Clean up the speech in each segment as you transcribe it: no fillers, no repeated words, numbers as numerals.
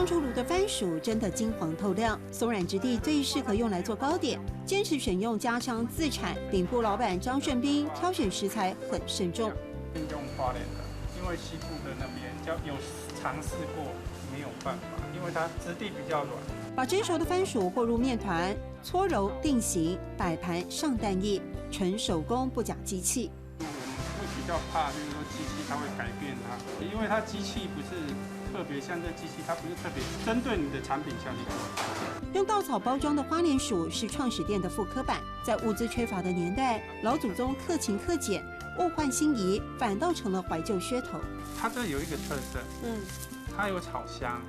刚出炉的番薯真的金黄透亮，松软质地最适合用来做糕点。坚持选用家乡自产，饼铺老板张顺斌挑选食材很慎重。用花莲的，因为西部的那边有尝试过，没有办法，因为它质地比较软。把蒸熟的番薯和入面团，搓揉定型，摆盘上蛋液，纯手工不假机器。我们会比较怕，就是说机器它会改变它，因为它机器不是特别像这机器，它不是特别针对你的产品下去做。用稻草包装的花莲薯是创始店的复刻版，在物资缺乏的年代，老祖宗克勤克俭，物换星移，反倒成了怀旧噱头。它这有一个特色，它有炒香。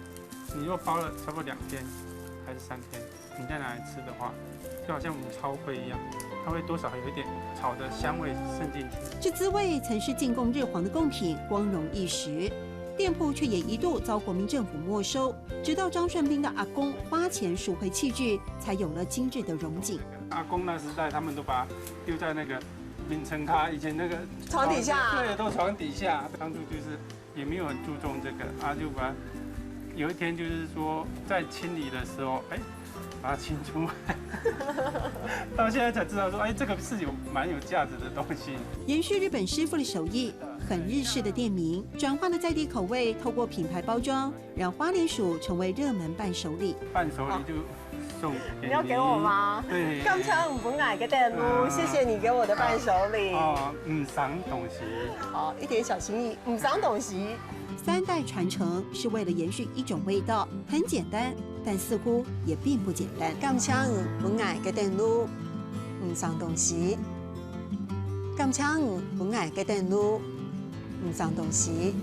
你若包了差不多2天还是3天，你再拿来吃的话，就好像母超会一样，它会多少有一点炒的香味渗进去。这滋味曾是进贡日皇的贡品，光荣一时。店铺却也一度遭国民政府没收，直到张顺斌的阿公花钱赎回器具，才有了今日的荣景。阿公那时代，他们都把它丢在那个名城咖以前那个床底下，对，都床底下。当初就是也没有很注重这个，就把它有一天就是说在清理的时候，把它清出来。到现在才知道说，这个是蛮有价值的东西。延续日本师傅的手艺，很日式的店名转换了在地口味，透过品牌包装，让花莲薯成为热门伴手礼。伴手礼就送给你要给我吗？对。刚才我们买个蛋糕，谢谢你给我的伴手礼。唔赏东西。好，一点小心意，唔赏东西。3代传承是为了延续一种味道，很简单，但似乎也并不简单。感谢我买个蛋糕，唔赏东西。感谢我买个蛋糕，唔赏东西。